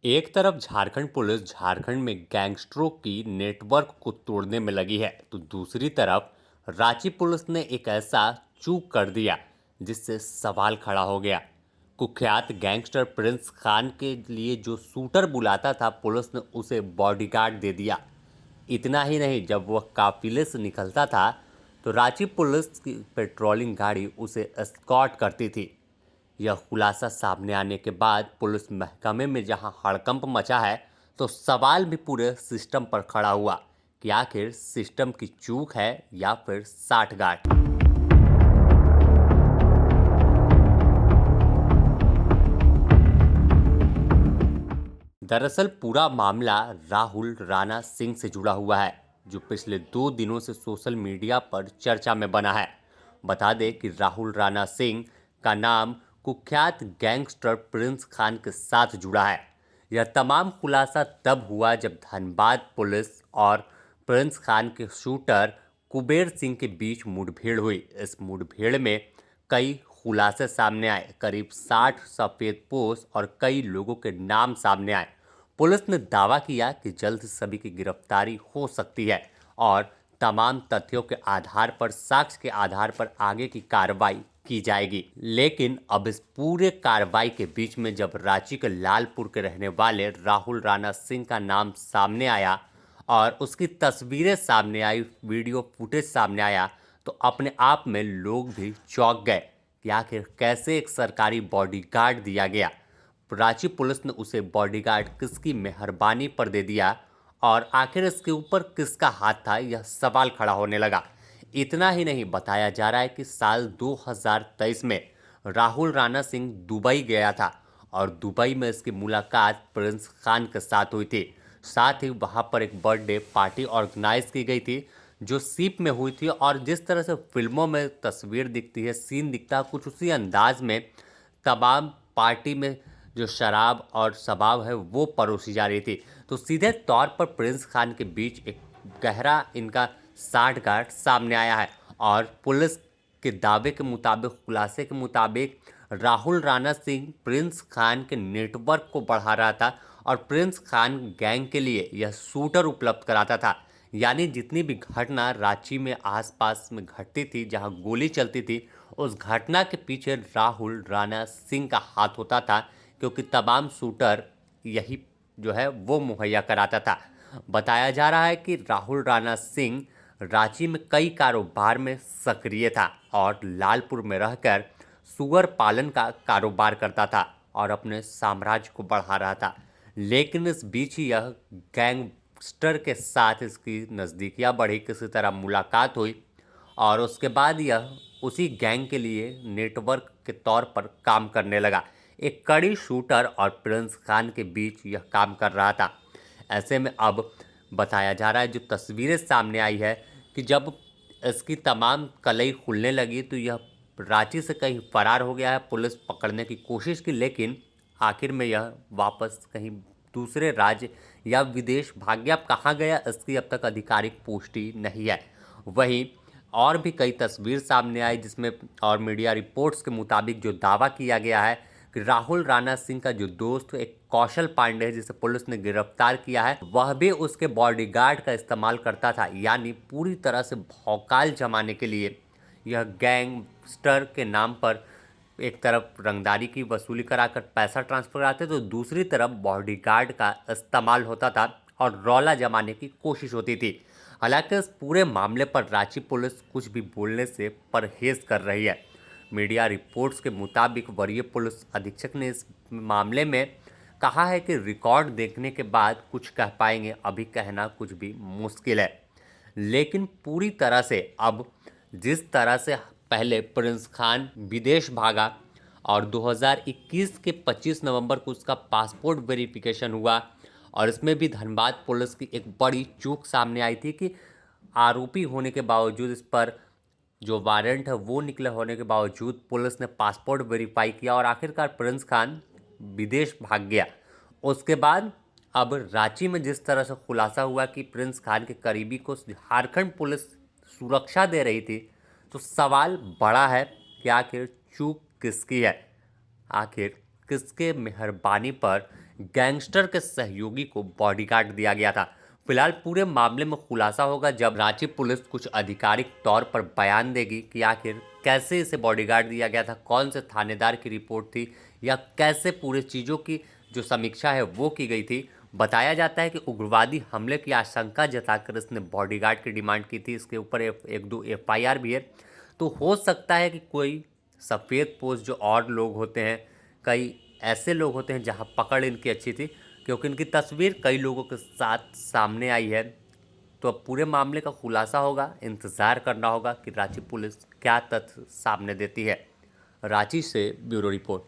एक तरफ झारखंड पुलिस झारखंड में गैंगस्टरों की नेटवर्क को तोड़ने में लगी है तो दूसरी तरफ रांची पुलिस ने एक ऐसा चूक कर दिया जिससे सवाल खड़ा हो गया। कुख्यात गैंगस्टर प्रिंस खान के लिए जो शूटर बुलाता था पुलिस ने उसे बॉडीगार्ड दे दिया। इतना ही नहीं, जब वह काफिले से निकलता था तो रांची पुलिस की पेट्रोलिंग गाड़ी उसे एस्कॉर्ट करती थी। यह खुलासा सामने आने के बाद पुलिस महकमे में जहां हड़कंप मचा है तो सवाल भी पूरे सिस्टम पर खड़ा हुआ कि आखिर सिस्टम की चूक है या फिर साठगांठ। दरअसल पूरा मामला राहुल राणा सिंह से जुड़ा हुआ है, जो पिछले 2 दिनों से सोशल मीडिया पर चर्चा में बना है। बता दें कि राहुल राणा सिंह का नाम कुख्यात गैंगस्टर प्रिंस खान के साथ जुड़ा है। यह तमाम खुलासा तब हुआ जब धनबाद पुलिस और प्रिंस खान के शूटर कुबेर सिंह के बीच मुठभेड़ हुई। इस मुठभेड़ में कई खुलासे सामने आए, करीब 60 सफेदपोश और कई लोगों के नाम सामने आए। पुलिस ने दावा किया कि जल्द सभी की गिरफ्तारी हो सकती है और तमाम तथ्यों के आधार पर, साक्ष्य के आधार पर आगे की कार्रवाई की जाएगी। लेकिन अब इस पूरे कार्रवाई के बीच में जब रांची के लालपुर के रहने वाले राहुल राणा सिंह का नाम सामने आया और उसकी तस्वीरें सामने आई, वीडियो फुटेज सामने आया, तो अपने आप में लोग भी चौंक गए कि आखिर कैसे एक सरकारी बॉडीगार्ड दिया गया। रांची पुलिस ने उसे बॉडीगार्ड किसकी मेहरबानी पर दे दिया और आखिर इसके ऊपर किसका हाथ था, यह सवाल खड़ा होने लगा। इतना ही नहीं, बताया जा रहा है कि साल 2023 में राहुल राणा सिंह दुबई गया था और दुबई में इसकी मुलाकात प्रिंस खान के साथ हुई थी। साथ ही वहां पर एक बर्थडे पार्टी ऑर्गेनाइज की गई थी जो सीप में हुई थी और जिस तरह से फिल्मों में तस्वीर दिखती है, सीन दिखता है, कुछ उसी अंदाज में तमाम पार्टी में जो शराब और शबाब है वो परोसी जा रही थी। तो सीधे तौर पर प्रिंस खान के बीच एक गहरा इनका साठगांठ सामने आया है और पुलिस के दावे के मुताबिक, खुलासे के मुताबिक, राहुल राणा सिंह प्रिंस खान के नेटवर्क को बढ़ा रहा था और प्रिंस खान गैंग के लिए यह शूटर उपलब्ध कराता था। यानी जितनी भी घटना रांची में आसपास में घटती थी, जहां गोली चलती थी, उस घटना के पीछे राहुल राणा सिंह का हाथ होता था, क्योंकि तमाम शूटर यही जो है वो मुहैया कराता था। बताया जा रहा है कि राहुल राणा सिंह रांची में कई कारोबार में सक्रिय था और लालपुर में रहकर सुअर पालन का कारोबार करता था और अपने साम्राज्य को बढ़ा रहा था। लेकिन इस बीच ही यह गैंगस्टर के साथ इसकी नज़दीकियां बढ़ी, किसी तरह मुलाकात हुई और उसके बाद यह उसी गैंग के लिए नेटवर्क के तौर पर काम करने लगा। एक कड़ी शूटर और प्रिंस खान के बीच यह काम कर रहा था। ऐसे में अब बताया जा रहा है, जो तस्वीरें सामने आई है, कि जब इसकी तमाम कलई खुलने लगी तो यह रांची से कहीं फरार हो गया है। पुलिस पकड़ने की कोशिश की, लेकिन आखिर में यह वापस कहीं दूसरे राज्य या विदेश भाग गया। अब कहाँ गया इसकी अब तक आधिकारिक पुष्टि नहीं है। वहीं और भी कई तस्वीर सामने आई जिसमें और मीडिया रिपोर्ट्स के मुताबिक जो दावा किया गया है कि राहुल राणा सिंह का जो दोस्त एक कौशल पांडे है, जिसे पुलिस ने गिरफ्तार किया है, वह भी उसके बॉडीगार्ड का इस्तेमाल करता था। यानी पूरी तरह से भौकाल जमाने के लिए यह गैंगस्टर के नाम पर एक तरफ रंगदारी की वसूली कराकर पैसा ट्रांसफर कराते तो दूसरी तरफ बॉडीगार्ड का इस्तेमाल होता था और रौला जमाने की कोशिश होती थी। हालांकि इस पूरे मामले पर रांची पुलिस कुछ भी बोलने से परहेज कर रही है। मीडिया रिपोर्ट्स के मुताबिक वरीय पुलिस अधीक्षक ने इस मामले में कहा है कि रिकॉर्ड देखने के बाद कुछ कह पाएंगे, अभी कहना कुछ भी मुश्किल है। लेकिन पूरी तरह से अब जिस तरह से पहले प्रिंस खान विदेश भागा और 2021 के 25 नवंबर को उसका पासपोर्ट वेरिफिकेशन हुआ और इसमें भी धनबाद पुलिस की एक बड़ी चूक सामने आई थी कि आरोपी होने के बावजूद, इस पर जो वारंट है वो निकले होने के बावजूद, पुलिस ने पासपोर्ट वेरीफाई किया और आखिरकार प्रिंस खान विदेश भाग गया। उसके बाद अब रांची में जिस तरह से खुलासा हुआ कि प्रिंस खान के करीबी को झारखंड पुलिस सुरक्षा दे रही थी, तो सवाल बड़ा है कि आखिर चूक किसकी है, आखिर किसके मेहरबानी पर गैंगस्टर के सहयोगी को बॉडीगार्ड दिया गया था। फिलहाल पूरे मामले में खुलासा होगा जब रांची पुलिस कुछ आधिकारिक तौर पर बयान देगी कि आखिर कैसे इसे बॉडीगार्ड दिया गया था, कौन से थानेदार की रिपोर्ट थी या कैसे पूरे चीज़ों की जो समीक्षा है वो की गई थी। बताया जाता है कि उग्रवादी हमले की आशंका जताकर इसने बॉडीगार्ड की डिमांड की थी। इसके ऊपर एक दो FIR भी है। तो हो सकता है कि कोई सफ़ेद पोश जो और लोग होते हैं, कई ऐसे लोग होते हैं जहां पकड़ इनकी अच्छी थी, क्योंकि इनकी तस्वीर कई लोगों के साथ सामने आई है। तो अब पूरे मामले का खुलासा होगा, इंतज़ार करना होगा कि रांची पुलिस क्या तथ्य सामने देती है। रांची से ब्यूरो रिपोर्ट।